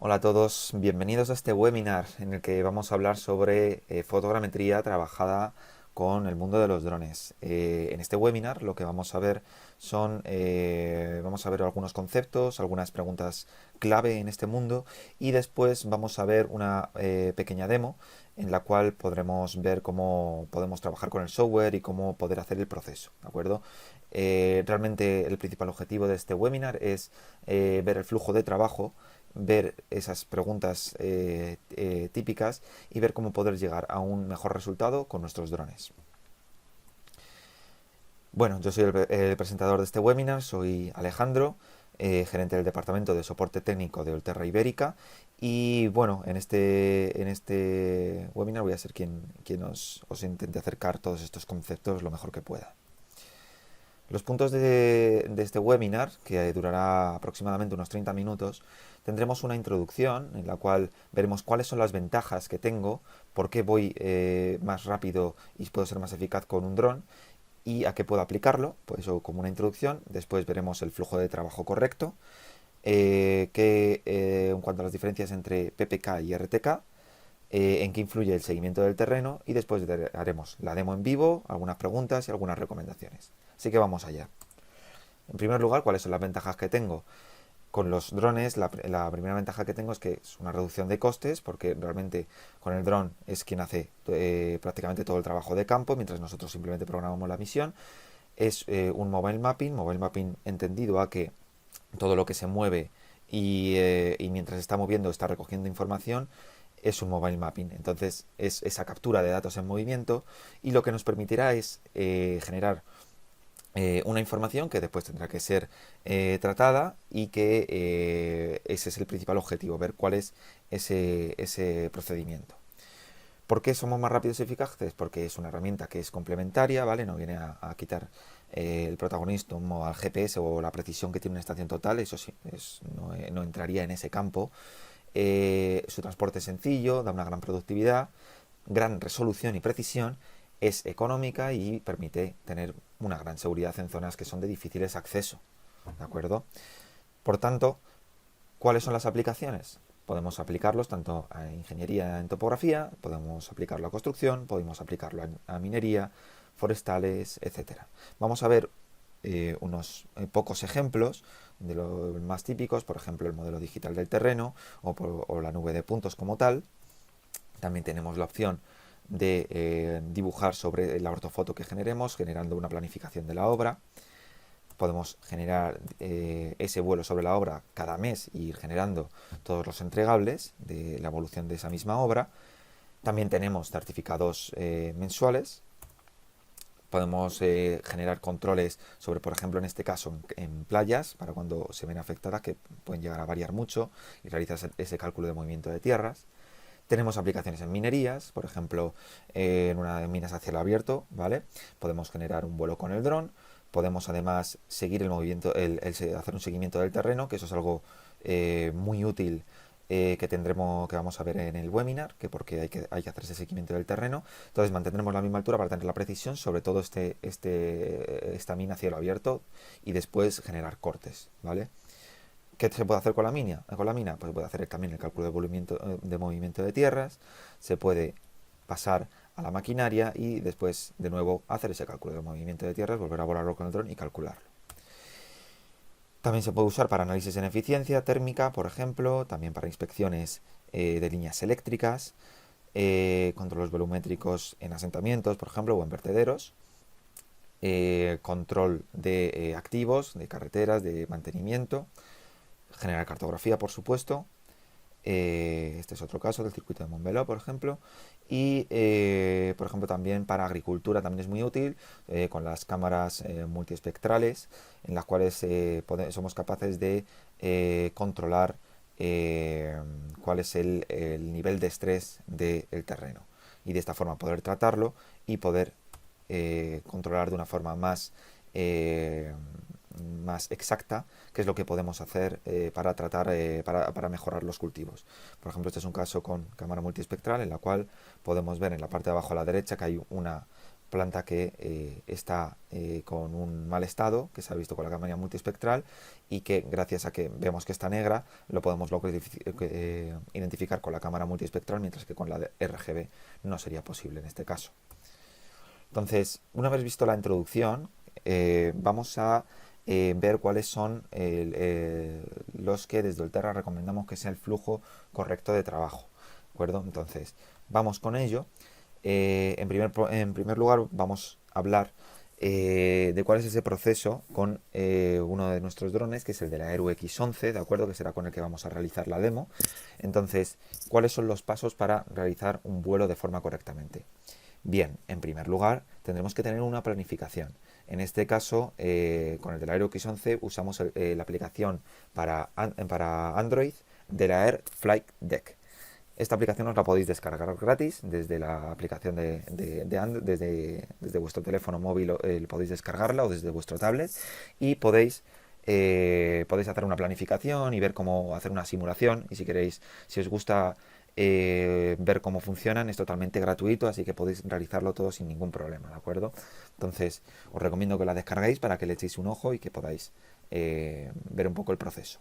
Hola a todos, bienvenidos a este webinar en el que vamos a hablar sobre fotogrametría trabajada con el mundo de los drones. En este webinar lo que vamos a ver vamos a ver algunos conceptos, algunas preguntas clave en este mundo y después vamos a ver una pequeña demo en la cual podremos ver cómo podemos trabajar con el software y cómo poder hacer el proceso, ¿de acuerdo? Realmente el principal objetivo de este webinar es ver el flujo de trabajo, ver esas preguntas típicas y ver cómo poder llegar a un mejor resultado con nuestros drones. Bueno, yo soy el presentador de este webinar, soy Alejandro, gerente del Departamento de Soporte Técnico de Olterra Ibérica y bueno, en este webinar voy a ser quien os intente acercar todos estos conceptos lo mejor que pueda. Los puntos de este webinar, que durará aproximadamente unos 30 minutos, tendremos una introducción en la cual veremos cuáles son las ventajas que tengo, por qué voy más rápido y puedo ser más eficaz con un dron y a qué puedo aplicarlo, pues eso como una introducción. Después veremos el flujo de trabajo correcto, en cuanto a las diferencias entre PPK y RTK, en qué influye el seguimiento del terreno y después haremos la demo en vivo, algunas preguntas y algunas recomendaciones. Así que vamos allá. En primer lugar, ¿cuáles son las ventajas que tengo? Con los drones, la primera ventaja que tengo es que es una reducción de costes, porque realmente con el dron es quien hace prácticamente todo el trabajo de campo, mientras nosotros simplemente programamos la misión. Es un mobile mapping entendido a que todo lo que se mueve y mientras está moviendo está recogiendo información, es un mobile mapping. Entonces es esa captura de datos en movimiento y lo que nos permitirá es generar una información que después tendrá que ser tratada y que ese es el principal objetivo, ver cuál es ese procedimiento. ¿Por qué somos más rápidos y eficaces? Porque es una herramienta que es complementaria, ¿vale? No viene a quitar el protagonismo al GPS o la precisión que tiene una estación total, eso sí, no entraría en ese campo. Su transporte es sencillo, da una gran productividad, gran resolución y precisión, es económica y permite tener una gran seguridad en zonas que son de difíciles acceso, ¿de acuerdo? Por tanto, ¿cuáles son las aplicaciones? Podemos aplicarlos tanto a ingeniería en topografía, podemos aplicarlo a construcción, podemos aplicarlo a minería, forestales, etcétera. Vamos a ver unos pocos ejemplos de los más típicos, por ejemplo el modelo digital del terreno o la nube de puntos como tal. También tenemos la opción de dibujar sobre la ortofoto que generemos, generando una planificación de la obra. Podemos generar ese vuelo sobre la obra cada mes y ir generando todos los entregables de la evolución de esa misma obra. También tenemos certificados mensuales. Podemos generar controles sobre, por ejemplo, en este caso, en playas, para cuando se ven afectadas, que pueden llegar a variar mucho, y realizar ese cálculo de movimiento de tierras. Tenemos aplicaciones en minerías, por ejemplo, en una de minas a cielo abierto, ¿vale? Podemos generar un vuelo con el dron, podemos además seguir el movimiento, hacer un seguimiento del terreno, que eso es algo muy útil que vamos a ver en el webinar, que porque hay que hacer ese seguimiento del terreno. Entonces mantendremos la misma altura para tener la precisión sobre todo esta mina a cielo abierto y después generar cortes, ¿vale? ¿Qué se puede hacer con la mina? Pues se puede hacer también el cálculo de movimiento de tierras, se puede pasar a la maquinaria y después de nuevo hacer ese cálculo de movimiento de tierras, volver a volarlo con el dron y calcularlo. También se puede usar para análisis en eficiencia térmica, por ejemplo, también para inspecciones de líneas eléctricas, controles volumétricos en asentamientos, por ejemplo, o en vertederos, control de activos, de carreteras, de mantenimiento, generar cartografía, por supuesto. Este es otro caso del circuito de Montmeló, por ejemplo. Y, por ejemplo, también para agricultura también es muy útil con las cámaras multiespectrales en las cuales somos capaces de controlar cuál es el nivel de estrés del terreno y de esta forma poder tratarlo y poder controlar de una forma eh, más exacta qué es lo que podemos hacer para tratar para mejorar los cultivos. Por ejemplo, este es un caso con cámara multiespectral en la cual podemos ver en la parte de abajo a la derecha que hay planta que está con un mal estado, que se ha visto con la cámara multiespectral y que gracias a que vemos que está negra lo podemos identificar con la cámara multiespectral, mientras que con la de RGB no sería posible en este caso. Entonces, una vez visto la introducción, vamos a ver cuáles son los que desde Ulterra recomendamos que sea el flujo correcto de trabajo. ¿De acuerdo? Entonces, vamos con ello. En primer lugar, vamos a hablar de cuál es ese proceso con uno de nuestros drones, que es el de la Aero X11, ¿de acuerdo? Que será con el que vamos a realizar la demo. Entonces, ¿cuáles son los pasos para realizar un vuelo de forma correctamente? Bien, en primer lugar, tendremos que tener una planificación. En este caso, con el de la Aero X11 usamos la aplicación para Android de la Air Flight Deck. Esta aplicación os la podéis descargar gratis desde la aplicación desde vuestro teléfono móvil, podéis descargarla, o desde vuestro tablet, y podéis hacer una planificación y ver cómo hacer una simulación. Y si queréis, si os gusta ver cómo funcionan, es totalmente gratuito, así que podéis realizarlo todo sin ningún problema, ¿de acuerdo? Entonces os recomiendo que la descarguéis para que le echéis un ojo y que podáis ver un poco el proceso.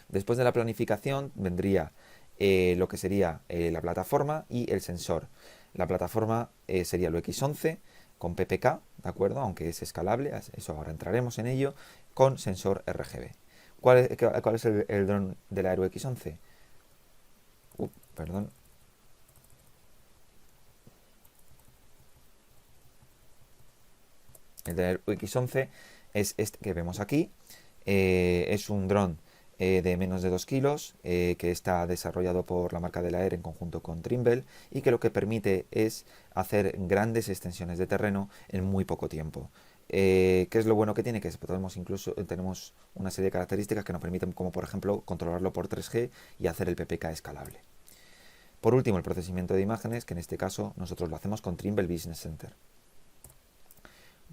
Después de la planificación vendría lo que sería la plataforma y el sensor. La plataforma sería lo X11 con PPK, ¿de acuerdo? Aunque es escalable, eso ahora entraremos en ello, con sensor RGB. ¿Cuál es el dron de la Aero X11? Perdón. El de la Aero X11 es este que vemos aquí. Es un dron de menos de 2 kilos, que está desarrollado por la marca de la Air en conjunto con Trimble, y que lo que permite es hacer grandes extensiones de terreno en muy poco tiempo. ¿Qué es lo bueno que tiene? Que tenemos una serie de características que nos permiten, como por ejemplo, controlarlo por 3G y hacer el PPK escalable. Por último, el procesamiento de imágenes, que en este caso nosotros lo hacemos con Trimble Business Center.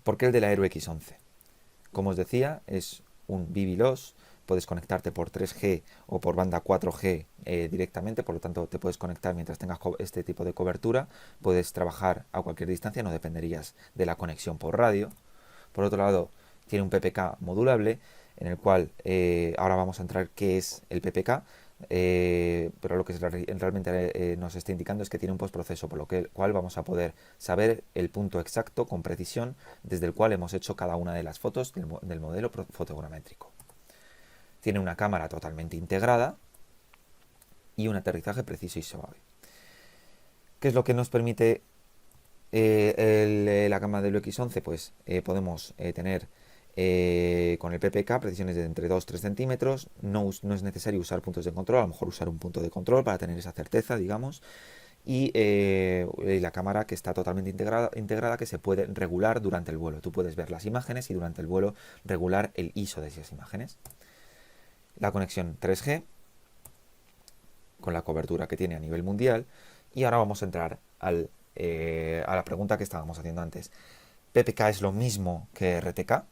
¿Por qué el de la Aero X11? Como os decía, es un BBLOS. Puedes conectarte por 3G o por banda 4G directamente, por lo tanto te puedes conectar mientras tengas este tipo de cobertura. Puedes trabajar a cualquier distancia, no dependerías de la conexión por radio. Por otro lado, tiene un PPK modulable, en el cual ahora vamos a entrar qué es el PPK, pero lo que realmente nos está indicando es que tiene un postproceso, por lo cual vamos a poder saber el punto exacto con precisión desde el cual hemos hecho cada una de las fotos del modelo fotogramétrico. Tiene una cámara totalmente integrada y un aterrizaje preciso y suave. ¿Qué es lo que nos permite la cámara del X11? Pues podemos tener con el PPK precisiones de entre 2-3 centímetros. No es necesario usar puntos de control, a lo mejor usar un punto de control para tener esa certeza, digamos. Y la cámara que está totalmente integrada, que se puede regular durante el vuelo. Tú puedes ver las imágenes y durante el vuelo regular el ISO de esas imágenes. La conexión 3G con la cobertura que tiene a nivel mundial. Y ahora vamos a entrar a la pregunta que estábamos haciendo antes. ¿PPK es lo mismo que RTK?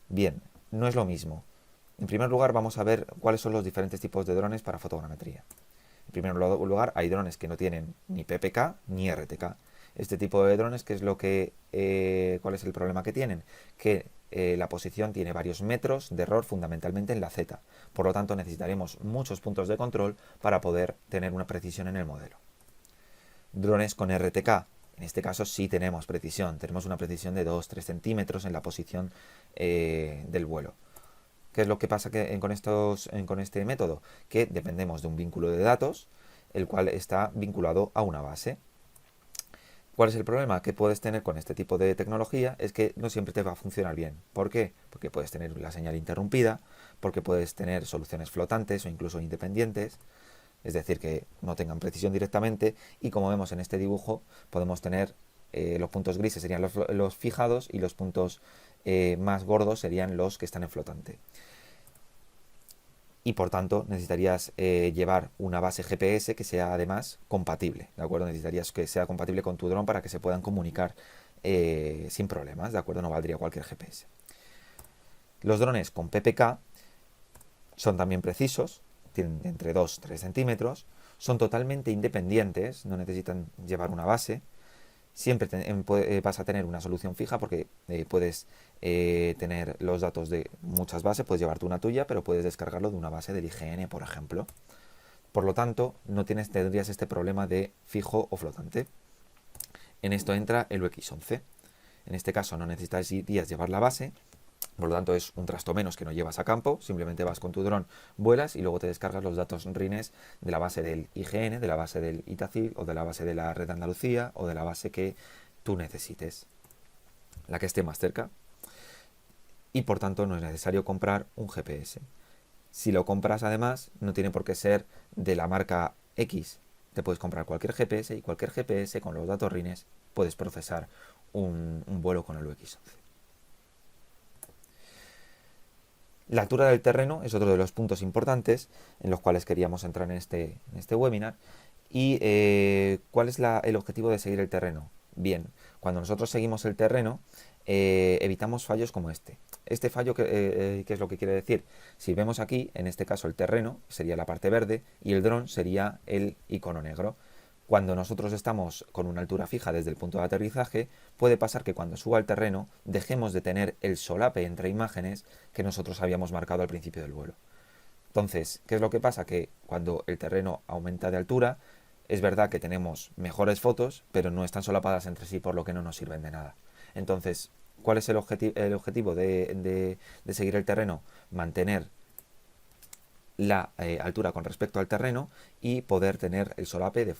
Bien, no es lo mismo. En primer lugar, vamos a ver cuáles son los diferentes tipos de drones para fotogrametría. En primer lugar, hay drones que no tienen ni PPK ni RTK. Este tipo de drones, ¿qué es ¿cuál es el problema que tienen? Que la posición tiene varios metros de error, fundamentalmente en la Z. Por lo tanto, necesitaremos muchos puntos de control para poder tener una precisión en el modelo. Drones con RTK. En este caso sí tenemos precisión. Tenemos una precisión de 2-3 centímetros en la posición del vuelo. ¿Qué es lo que pasa con este método? Que dependemos de un vínculo de datos, el cual está vinculado a una base. ¿Cuál es el problema que puedes tener con este tipo de tecnología? Es que no siempre te va a funcionar bien. ¿Por qué? Porque puedes tener la señal interrumpida, porque puedes tener soluciones flotantes o incluso independientes, es decir, que no tengan precisión directamente, y como vemos en este dibujo, podemos tener los puntos grises serían los fijados, y los puntos más gordos serían los que están en flotante. Y por tanto necesitarías llevar una base GPS que sea además compatible, ¿de acuerdo? Necesitarías que sea compatible con tu dron para que se puedan comunicar sin problemas, ¿de acuerdo? No valdría cualquier GPS. Los drones con PPK son también precisos, tienen entre 2-3 centímetros, son totalmente independientes, no necesitan llevar una base, siempre vas a tener una solución fija porque puedes tener los datos de muchas bases, puedes llevarte una tuya, pero puedes descargarlo de una base del IGN, por ejemplo. Por lo tanto, no tendrías este problema de fijo o flotante. En esto entra el UX11. En este caso no necesitarías llevar la base, por lo tanto es un trasto menos que no llevas a campo, simplemente vas con tu dron, vuelas y luego te descargas los datos RINES de la base del IGN, de la base del ITACIL o de la base de la Red de Andalucía o de la base que tú necesites, la que esté más cerca. Y por tanto no es necesario comprar un GPS. Si lo compras además, no tiene por qué ser de la marca X. Te puedes comprar cualquier GPS y cualquier GPS con los datos RINES puedes procesar un vuelo con el UX11. La altura del terreno es otro de los puntos importantes en los cuales queríamos entrar en este webinar. ¿Y cuál es el objetivo de seguir el terreno? Bien, cuando nosotros seguimos el terreno, evitamos fallos como este. Este fallo, ¿qué es lo que quiere decir? Si vemos aquí, en este caso el terreno sería la parte verde y el dron sería el icono negro. Cuando nosotros estamos con una altura fija desde el punto de aterrizaje, puede pasar que cuando suba al terreno dejemos de tener el solape entre imágenes que nosotros habíamos marcado al principio del vuelo. Entonces, ¿qué es lo que pasa? Que cuando el terreno aumenta de altura, es verdad que tenemos mejores fotos, pero no están solapadas entre sí, por lo que no nos sirven de nada. Entonces, ¿cuál es el objetivo de seguir el terreno? Mantener la altura con respecto al terreno y poder tener el solape de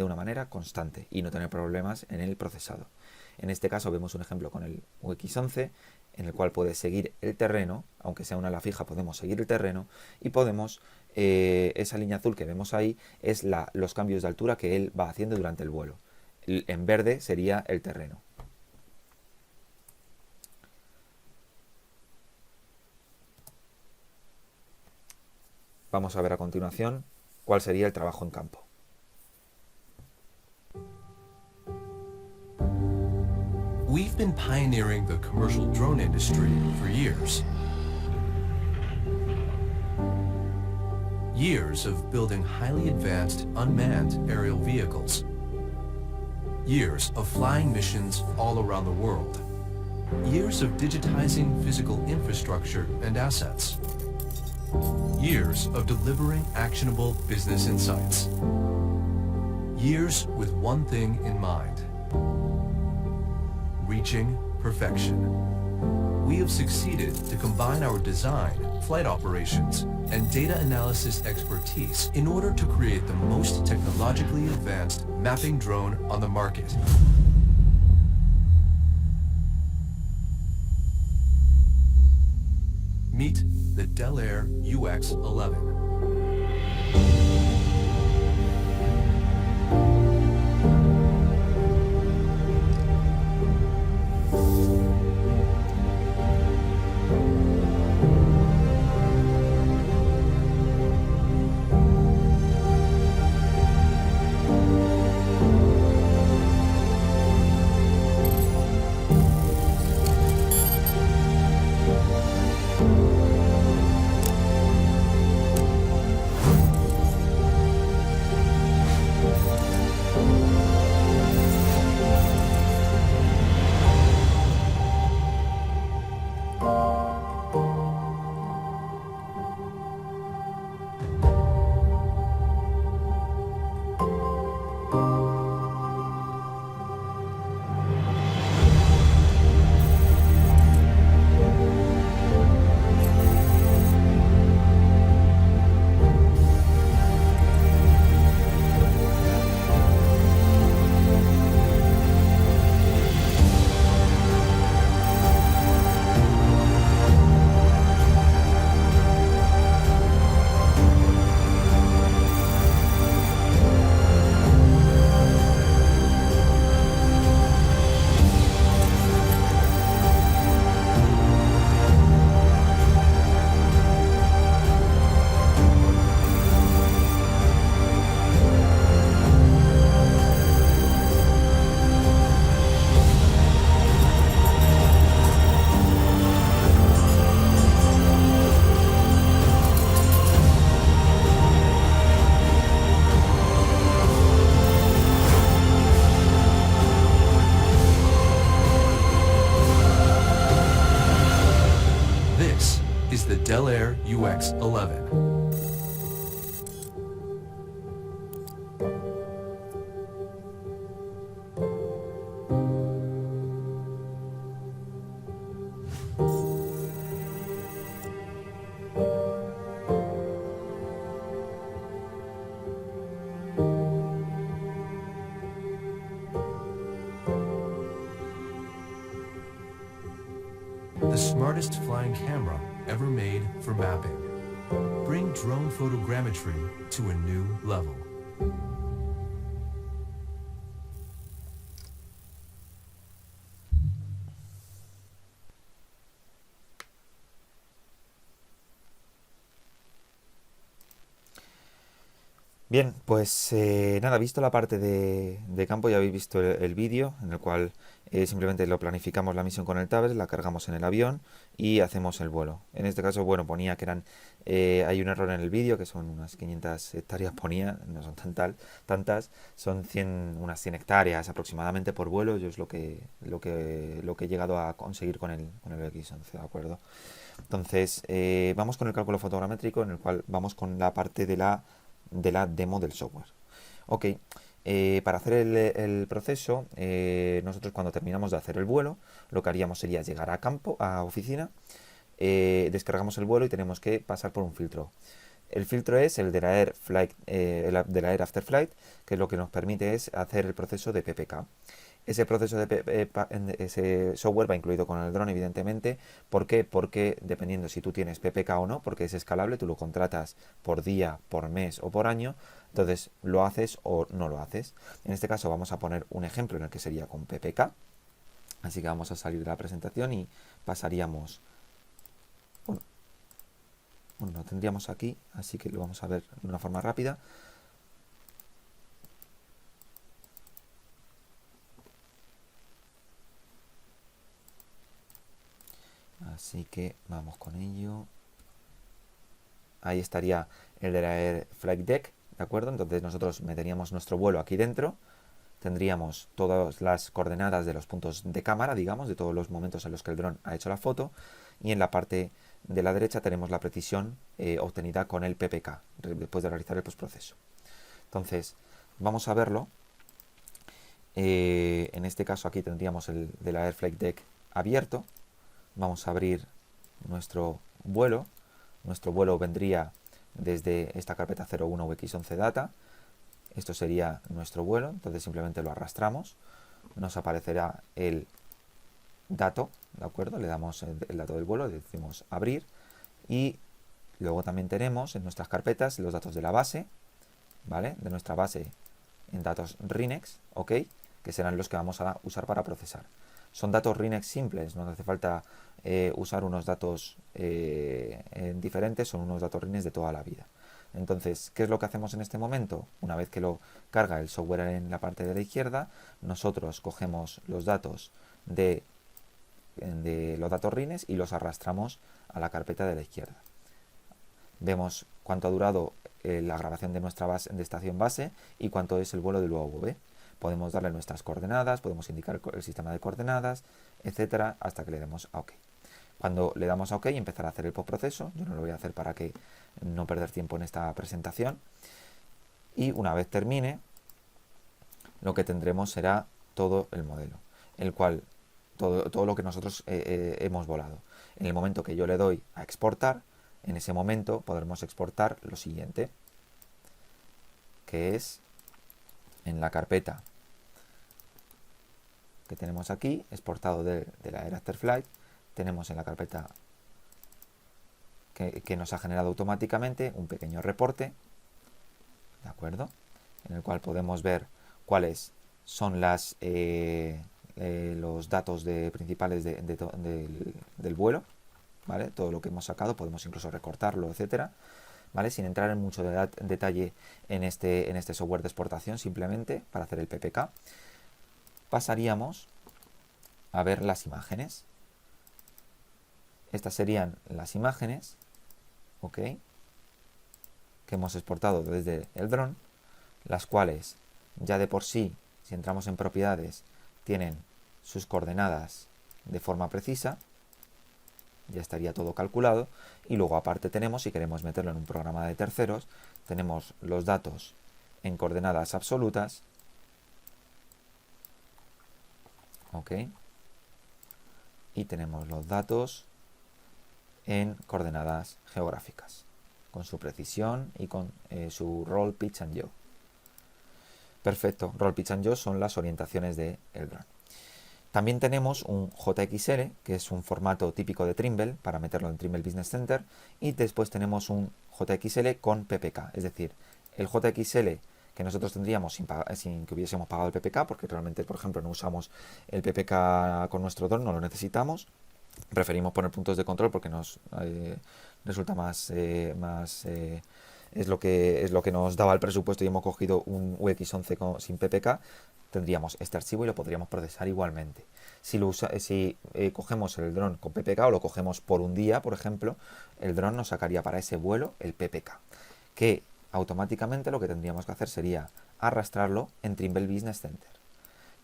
una manera constante y no tener problemas en el procesado. En este caso vemos un ejemplo con el UX11 en el cual puede seguir el terreno, aunque sea una ala fija podemos seguir el terreno y podemos, esa línea azul que vemos ahí es los cambios de altura que él va haciendo durante el vuelo. En verde sería el terreno. Vamos a ver a continuación cuál sería el trabajo en campo. We've been pioneering the commercial drone industry for years. Years of building highly advanced unmanned aerial vehicles. Years of flying missions all around the world. Years of digitizing physical infrastructure and assets. Years of delivering actionable business insights. Years with one thing in mind: reaching perfection. We have succeeded to combine our design, flight operations, and data analysis expertise in order to create the most technologically advanced mapping drone on the market. Meet the Delair UX11. Flex 11. The smartest flying camera ever made for mapping. Bring drone photogrammetry to a new level. Bien, pues nada, visto la parte de campo, ya habéis visto el vídeo en el cual simplemente lo planificamos la misión con el tablet, la cargamos en el avión y hacemos el vuelo. En este caso, bueno, ponía que hay un error en el vídeo, que son unas 500 hectáreas, ponía, no son tantas, son unas 100 hectáreas aproximadamente por vuelo. Yo es lo que he llegado a conseguir con el X11, ¿de acuerdo? Entonces, vamos con el cálculo fotogramétrico, en el cual vamos con la parte de la demo del software. Ok, para hacer el proceso, nosotros cuando terminamos de hacer el vuelo, lo que haríamos sería llegar a campo, a oficina, descargamos el vuelo y tenemos que pasar por un filtro. El filtro es el de la Air After Flight, que lo que nos permite es hacer el proceso de PPK. Ese proceso ese software va incluido con el dron, evidentemente. ¿Por qué? Porque dependiendo si tú tienes PPK o no, porque es escalable, tú lo contratas por día, por mes o por año, entonces lo haces o no lo haces. En este caso vamos a poner un ejemplo en el que sería con PPK. Así que vamos a salir de la presentación y pasaríamos... Bueno, lo tendríamos aquí, así que lo vamos a ver de una forma rápida. Así que vamos con ello. Ahí estaría el de la Air Flight Deck, ¿de acuerdo? Entonces nosotros meteríamos nuestro vuelo aquí dentro. Tendríamos todas las coordenadas de los puntos de cámara, digamos, de todos los momentos en los que el dron ha hecho la foto. Y en la parte de la derecha tenemos la precisión obtenida con el PPK, después de realizar el postproceso. Entonces, vamos a verlo. En este caso aquí tendríamos el de la Air Flight Deck abierto. Vamos a abrir nuestro vuelo. Nuestro vuelo vendría desde esta carpeta 01 o X11 Data. Esto sería nuestro vuelo, entonces simplemente lo arrastramos. Nos aparecerá el dato, ¿de acuerdo? Le damos el dato del vuelo, le decimos abrir. Y luego también tenemos en nuestras carpetas los datos de la base, ¿vale? De nuestra base en datos RINEX, ¿ok? Que serán los que vamos a usar para procesar. Son datos RINEX simples, no hace falta usar unos datos diferentes, son unos datos RINEX de toda la vida. Entonces, ¿qué es lo que hacemos en este momento? Una vez que lo carga el software en la parte de la izquierda, nosotros cogemos los datos de los datos RINEX y los arrastramos a la carpeta de la izquierda. Vemos cuánto ha durado la grabación de nuestra base, de estación base, y cuánto es el vuelo del UAV. Podemos darle nuestras coordenadas, podemos indicar el sistema de coordenadas, etcétera, hasta que le demos a OK. Cuando le damos a OK, empezar a hacer el postproceso. Yo no lo voy a hacer para que no perder tiempo en esta presentación. Y una vez termine, lo que tendremos será todo el modelo, el cual todo lo que nosotros hemos volado. En el momento que yo le doy a exportar, en ese momento podremos exportar lo siguiente, que es en la carpeta que tenemos aquí, exportado de la Air After Flight, tenemos en la carpeta que nos ha generado automáticamente un pequeño reporte, ¿de acuerdo? En el cual podemos ver cuáles son los datos principales del vuelo, ¿vale? Todo lo que hemos sacado, podemos incluso recortarlo, etcétera, ¿vale? Sin entrar en mucho detalle en este software de exportación, simplemente para hacer el PPK. Pasaríamos a ver las imágenes. Estas serían las imágenes, ¿ok?, que hemos exportado desde el dron, las cuales ya de por sí, si entramos en propiedades, tienen sus coordenadas de forma precisa, ya estaría todo calculado. Y luego aparte tenemos, si queremos meterlo en un programa de terceros, tenemos los datos en coordenadas absolutas, ¿ok? Y tenemos los datos en coordenadas geográficas, con su precisión y con su roll, pitch and yaw. Perfecto, roll, pitch and yaw son las orientaciones del dron. También tenemos un JXL, que es un formato típico de Trimble, para meterlo en Trimble Business Center, y después tenemos un JXL con PPK, es decir, el JXL que nosotros tendríamos sin que hubiésemos pagado el PPK, porque realmente, por ejemplo, no usamos el PPK con nuestro dron, no lo necesitamos. Preferimos poner puntos de control porque nos resulta es lo que nos daba el presupuesto, y hemos cogido un UX11 sin PPK. Tendríamos este archivo y lo podríamos procesar igualmente. Si cogemos el dron con PPK o lo cogemos por un día, por ejemplo, el dron nos sacaría para ese vuelo el PPK, que automáticamente lo que tendríamos que hacer sería arrastrarlo en Trimble Business Center.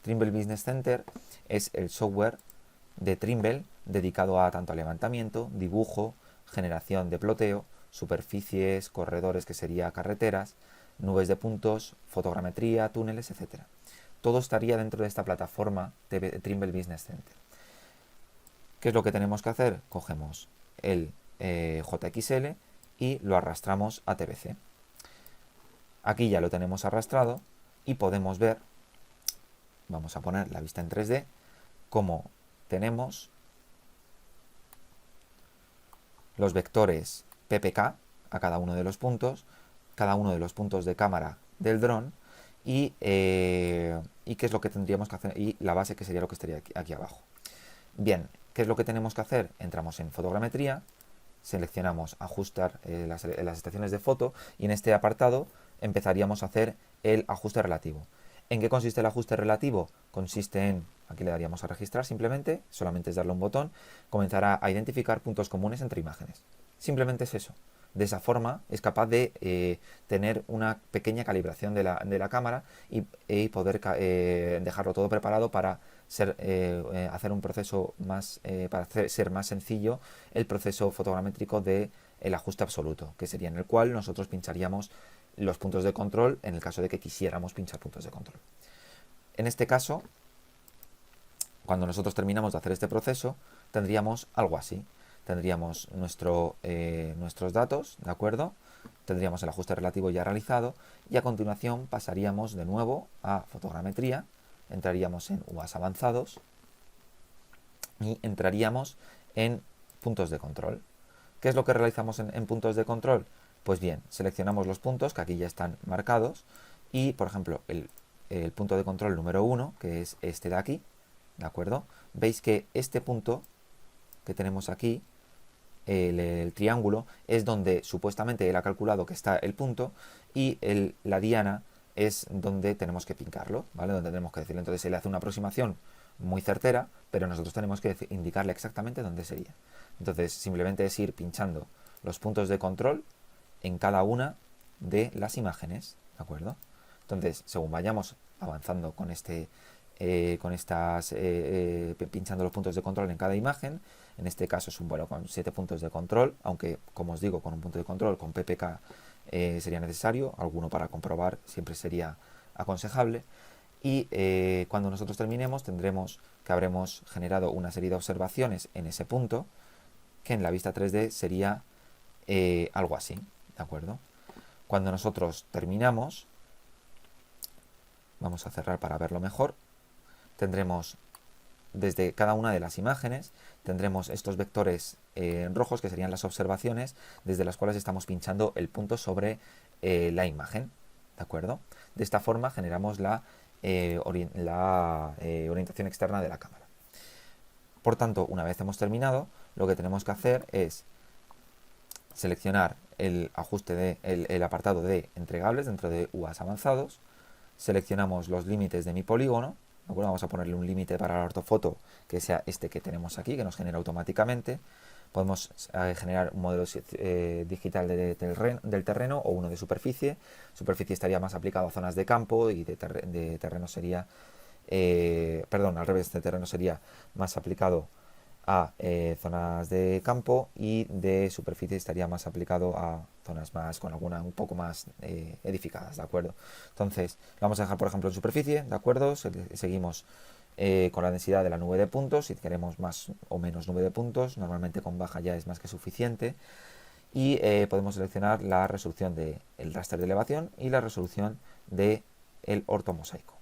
Trimble Business Center es el software de Trimble dedicado a tanto a levantamiento, dibujo, generación de ploteo, superficies, corredores, que sería carreteras, nubes de puntos, fotogrametría, túneles, etc. Todo estaría dentro de esta plataforma de Trimble Business Center. ¿Qué es lo que tenemos que hacer? Cogemos el JXL y lo arrastramos a TBC. Aquí ya lo tenemos arrastrado y podemos ver, vamos a poner la vista en 3D, cómo tenemos los vectores PPK a cada uno de los puntos de cámara del dron, y qué es lo que tendríamos que hacer, y la base, que sería lo que estaría aquí abajo. Bien, ¿qué es lo que tenemos que hacer? Entramos en fotogrametría, seleccionamos ajustar las estaciones de foto, y en este apartado empezaríamos a hacer el ajuste relativo. ¿En qué consiste el ajuste relativo? Consiste en, aquí le daríamos a registrar simplemente, solamente es darle un botón, comenzará a identificar puntos comunes entre imágenes. Simplemente es eso. De esa forma es capaz de tener una pequeña calibración de la cámara y poder dejarlo todo preparado para hacer un proceso más, ser más sencillo el proceso fotogramétrico del ajuste absoluto, que sería en el cual nosotros pincharíamos los puntos de control en el caso de que quisiéramos pinchar puntos de control. En este caso, cuando nosotros terminamos de hacer este proceso, tendríamos algo así. Tendríamos nuestros datos, ¿de acuerdo? Tendríamos el ajuste relativo ya realizado, y a continuación pasaríamos de nuevo a fotogrametría, entraríamos en UAS avanzados y entraríamos en puntos de control. ¿Qué es lo que realizamos en puntos de control? Pues bien, seleccionamos los puntos que aquí ya están marcados, y por ejemplo el punto de control número 1, que es este de aquí, ¿de acuerdo? Veis que este punto que tenemos aquí, el triángulo, es donde supuestamente él ha calculado que está el punto, y la diana es donde tenemos que pincarlo, ¿vale? Donde tenemos que decirle. Entonces él hace una aproximación muy certera, pero nosotros tenemos que indicarle exactamente dónde sería. Entonces simplemente es ir pinchando los puntos de control en cada una de las imágenes, ¿de acuerdo? Entonces, según vayamos avanzando con pinchando los puntos de control en cada imagen, en este caso es un vuelo con 7 puntos de control, aunque, como os digo, con un punto de control con PPK sería necesario, alguno para comprobar siempre sería aconsejable. Y cuando nosotros terminemos, tendremos que habremos generado una serie de observaciones en ese punto, que en la vista 3D sería algo así, ¿de acuerdo? Cuando nosotros terminamos, vamos a cerrar para verlo mejor, tendremos desde cada una de las imágenes, tendremos estos vectores rojos, que serían las observaciones desde las cuales estamos pinchando el punto sobre la imagen, ¿de acuerdo? De esta forma generamos la orientación externa de la cámara. Por tanto, una vez hemos terminado, lo que tenemos que hacer es seleccionar el ajuste el apartado de entregables dentro de UAS avanzados, seleccionamos los límites de mi polígono, ¿de acuerdo? Vamos a ponerle un límite para la ortofoto que sea este que tenemos aquí, que nos genera automáticamente. Podemos generar un modelo digital del terreno o uno de superficie. Superficie estaría más aplicado a zonas de campo, y de terreno sería, al revés, de terreno sería más aplicado a zonas de campo, y de superficie estaría más aplicado a zonas más con alguna un poco más edificadas, ¿de acuerdo? Entonces, lo vamos a dejar, por ejemplo, en superficie, ¿de acuerdo? Seguimos con la densidad de la nube de puntos. Si queremos más o menos nube de puntos, normalmente con baja ya es más que suficiente. Y podemos seleccionar la resolución del raster de elevación y la resolución del ortomosaico.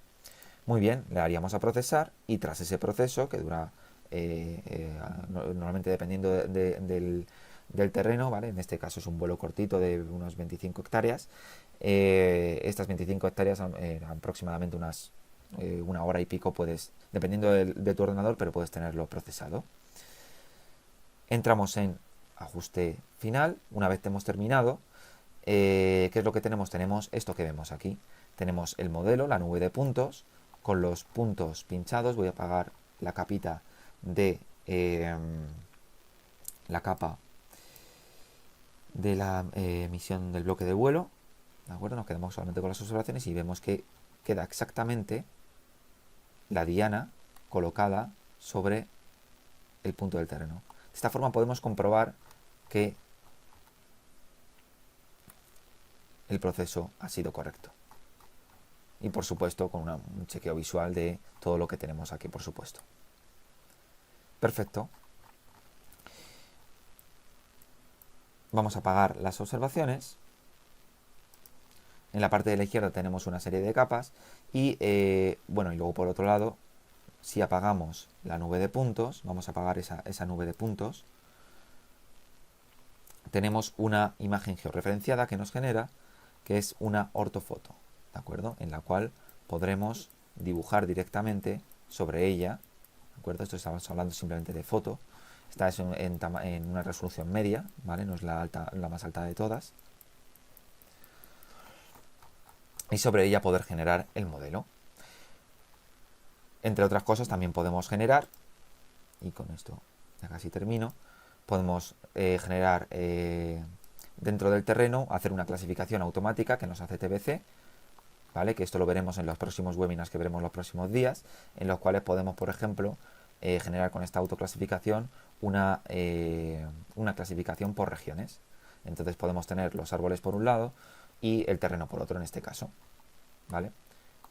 Muy bien, le daríamos a procesar, y tras ese proceso, que dura normalmente dependiendo del terreno, ¿vale? En este caso es un vuelo cortito de unos 25 hectáreas. Estas 25 hectáreas, aproximadamente una hora y pico puedes, dependiendo de tu ordenador, pero puedes tenerlo procesado. Entramos en ajuste final. Una vez que hemos terminado, ¿qué es lo que tenemos? Tenemos esto que vemos aquí. Tenemos el modelo, la nube de puntos, con los puntos pinchados. Voy a apagar la capita de la capa de la emisión del bloque de vuelo, ¿de acuerdo? Nos quedamos solamente con las observaciones y vemos que queda exactamente la diana colocada sobre el punto del terreno. De esta forma podemos comprobar que el proceso ha sido correcto. Y por supuesto con un chequeo visual de todo lo que tenemos aquí, por supuesto. Perfecto. Vamos a apagar las observaciones. En la parte de la izquierda tenemos una serie de capas. Y bueno, y luego por otro lado, si apagamos la nube de puntos, vamos a apagar esa nube de puntos, tenemos una imagen georreferenciada que nos genera, que es una ortofoto, ¿de acuerdo? En la cual podremos dibujar directamente sobre ella, ¿de acuerdo? Esto estamos hablando simplemente de foto. Esta es en una resolución media, ¿vale? No es la más alta de todas. Y sobre ella poder generar el modelo. Entre otras cosas también podemos generar, y con esto ya casi termino, podemos generar dentro del terreno, hacer una clasificación automática que nos hace TBC, ¿vale? Que esto lo veremos en los próximos webinars que veremos los próximos días, en los cuales podemos, por ejemplo, generar con esta autoclasificación una clasificación por regiones. Entonces podemos tener los árboles por un lado y el terreno por otro en este caso, ¿vale?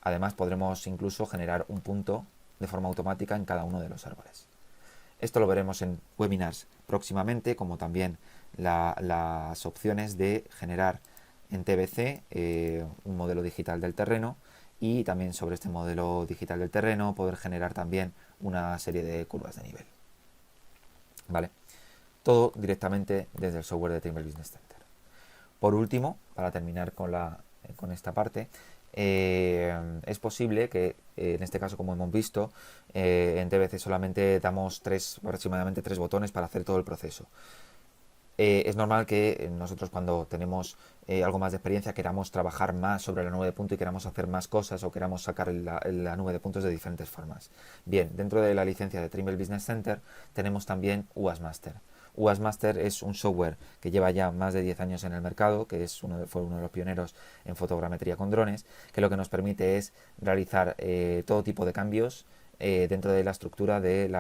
Además podremos incluso generar un punto de forma automática en cada uno de los árboles. Esto lo veremos en webinars próximamente, como también las opciones de generar en TBC un modelo digital del terreno, y también sobre este modelo digital del terreno poder generar también una serie de curvas de nivel. ¿Vale? Todo directamente desde el software de Trimble Business Center. Por último, para terminar con esta parte, es posible que en este caso, como hemos visto, en TBC solamente damos aproximadamente 3 botones para hacer todo el proceso. Es normal que nosotros, cuando tenemos algo más de experiencia, queramos trabajar más sobre la nube de puntos y queramos hacer más cosas, o queramos sacar la nube de puntos de diferentes formas. Bien, dentro de la licencia de Trimble Business Center tenemos también UAS Master. UAS Master es un software que lleva ya más de 10 años en el mercado, que fue uno de los pioneros en fotogrametría con drones, que lo que nos permite es realizar todo tipo de cambios dentro de la estructura del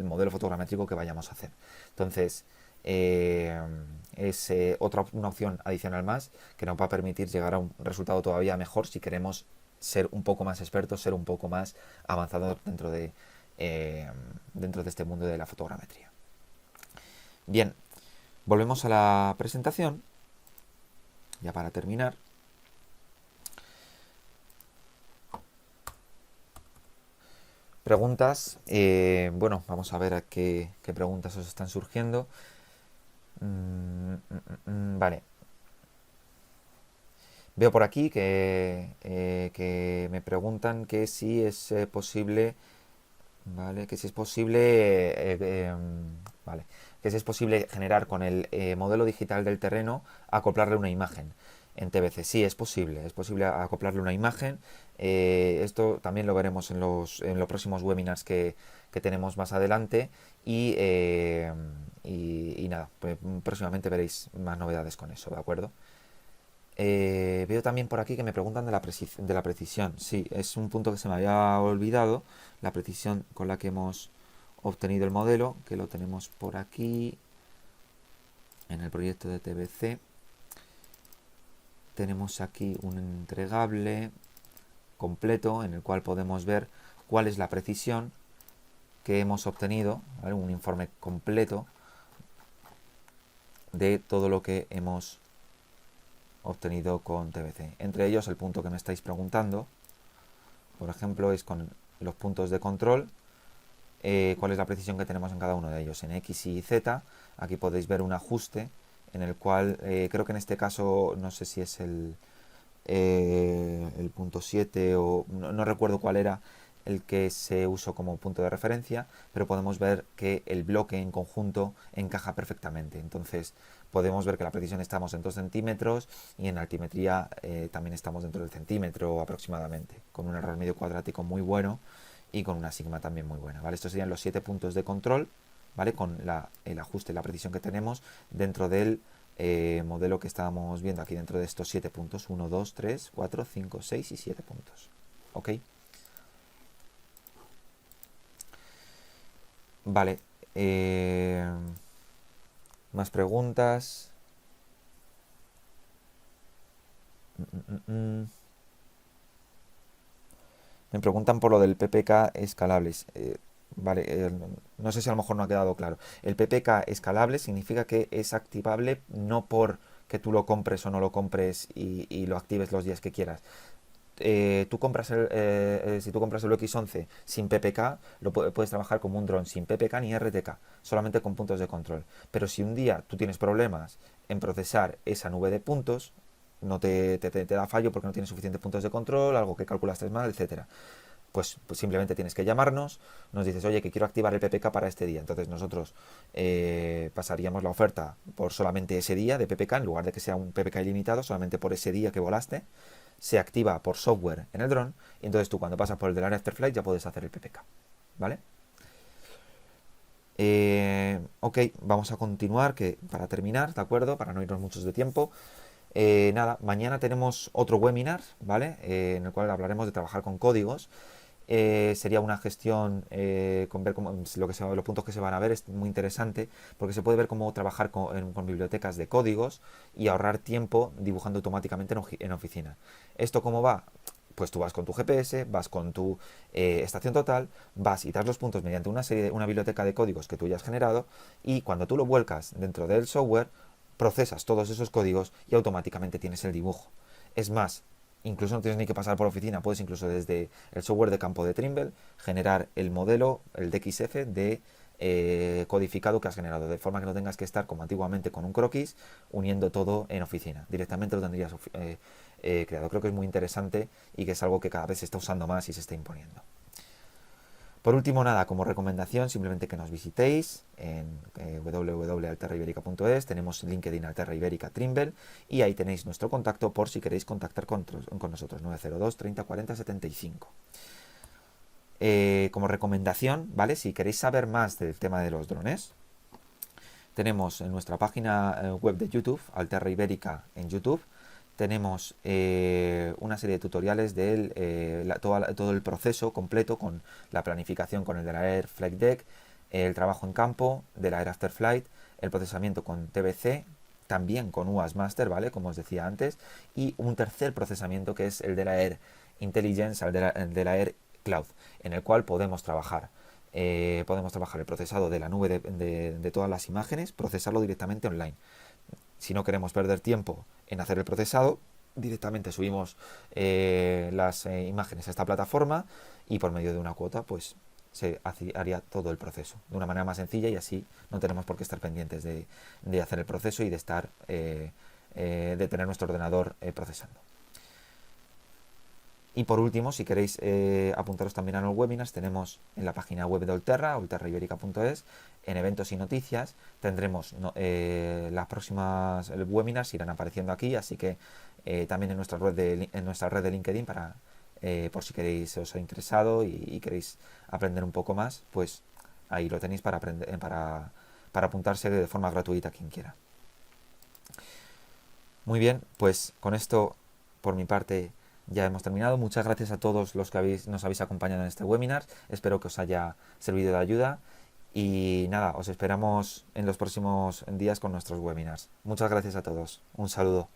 modelo fotogramétrico que vayamos a hacer. Entonces, es una opción adicional más que nos va a permitir llegar a un resultado todavía mejor si queremos ser un poco más expertos, ser un poco más avanzados dentro de este mundo de la fotogrametría. Bien, volvemos a la presentación, ya para terminar. Preguntas. Bueno, vamos a ver qué preguntas os están surgiendo. Vale. Veo por aquí que me preguntan que si es posible, vale, que si es posible, vale, que si es posible generar con el modelo digital del terreno, acoplarle una imagen en TBC. Sí, es posible acoplarle una imagen. Esto también lo veremos en los próximos webinars que tenemos más adelante, y nada, pues próximamente veréis más novedades con eso, ¿de acuerdo? Veo también por aquí que me preguntan de la precisión. Sí, es un punto que se me había olvidado, la precisión con la que hemos obtenido el modelo, que lo tenemos por aquí, en el proyecto de TBC. Tenemos aquí un entregable completo en el cual podemos ver cuál es la precisión que hemos obtenido, ¿vale? Un informe completo de todo lo que hemos obtenido con TBC. Entre ellos, el punto que me estáis preguntando, por ejemplo, es con los puntos de control, cuál es la precisión que tenemos en cada uno de ellos, en X y Z. Aquí podéis ver un ajuste en el cual, creo que en este caso, no sé si es el punto 7 o no recuerdo cuál era el que se usó como punto de referencia, pero podemos ver que el bloque en conjunto encaja perfectamente. Entonces podemos ver que la precisión estamos en 2 centímetros y en altimetría también estamos dentro del centímetro aproximadamente, con un error medio cuadrático muy bueno y con una sigma también muy buena, ¿vale? Estos serían los 7 puntos de control, ¿vale? Con el ajuste y la precisión que tenemos dentro del modelo que estábamos viendo aquí, dentro de estos 7 puntos: 1, 2, 3, 4, 5, 6 y 7 puntos. ¿Ok? Vale. Más preguntas. Me preguntan por lo del PPK escalables. Vale, no sé si a lo mejor no ha quedado claro. El PPK escalable significa que es activable no por que tú lo compres o no lo compres y lo actives los días que quieras. Tú compras si tú compras el X11 sin PPK, puedes trabajar como un dron sin PPK ni RTK, solamente con puntos de control. Pero si un día tú tienes problemas en procesar esa nube de puntos, no te da fallo porque no tienes suficientes puntos de control, algo que calculaste mal, etcétera, pues simplemente tienes que llamarnos, nos dices, oye, que quiero activar el PPK para este día. Entonces nosotros pasaríamos la oferta por solamente ese día de PPK, en lugar de que sea un PPK ilimitado, solamente por ese día que volaste. Se activa por software en el dron y entonces tú cuando pasas por el Delare Afterflight ya puedes hacer el PPK, ¿vale? Ok, vamos a continuar, que para terminar, ¿de acuerdo? Para no irnos muchos de tiempo. Nada, mañana tenemos otro webinar, ¿vale? En el cual hablaremos de trabajar con códigos. Sería una gestión con ver los puntos que se van a ver. Es muy interesante porque se puede ver cómo trabajar con bibliotecas de códigos y ahorrar tiempo dibujando automáticamente en oficina. ¿Esto cómo va? Pues tú vas con tu GPS, vas con tu estación total, vas y das los puntos mediante una biblioteca de códigos que tú ya has generado, y cuando tú lo vuelcas dentro del software, procesas todos esos códigos y automáticamente tienes el dibujo. Es más, incluso no tienes ni que pasar por oficina, puedes incluso desde el software de campo de Trimble generar el modelo, el DXF de codificado que has generado, de forma que no tengas que estar como antiguamente con un croquis uniendo todo en oficina. Directamente lo tendrías creado. Creo que es muy interesante y que es algo que cada vez se está usando más y se está imponiendo. Por último, nada, como recomendación, simplemente que nos visitéis en www.alterraiberica.es. Tenemos LinkedIn Alterra Ibérica Trimble y ahí tenéis nuestro contacto por si queréis contactar con nosotros, 902 30 40 75. Como recomendación, ¿vale? Si queréis saber más del tema de los drones, tenemos en nuestra página web de YouTube, Alterra Ibérica en YouTube, tenemos una serie de tutoriales de todo el proceso completo, con la planificación con el Delare Flight Deck, el trabajo en campo, Delare Afterflight, el procesamiento con TBC, también con UAS Master, ¿vale? Como os decía antes, y un tercer procesamiento que es el Delare Intelligence, el Delare Cloud, en el cual podemos trabajar el procesado de la nube de todas las imágenes, procesarlo directamente online. Si no queremos perder tiempo en hacer el procesado, directamente subimos las imágenes a esta plataforma y por medio de una cuota pues se haría todo el proceso de una manera más sencilla, y así no tenemos por qué estar pendientes de hacer el proceso y de tener nuestro ordenador procesando. Y por último, si queréis apuntaros también a los webinars, tenemos en la página web de Alterra, alterraiberica.es, en eventos y noticias, tendremos las próximas webinars irán apareciendo aquí, así que también en nuestra red de LinkedIn, por si queréis, os ha interesado y queréis aprender un poco más, pues ahí lo tenéis para apuntarse de forma gratuita quien quiera. Muy bien, pues con esto por mi parte ya hemos terminado. Muchas gracias a todos los que nos habéis acompañado en este webinar. Espero que os haya servido de ayuda Y nada, os esperamos en los próximos días con nuestros webinars. Muchas gracias a todos. Un saludo.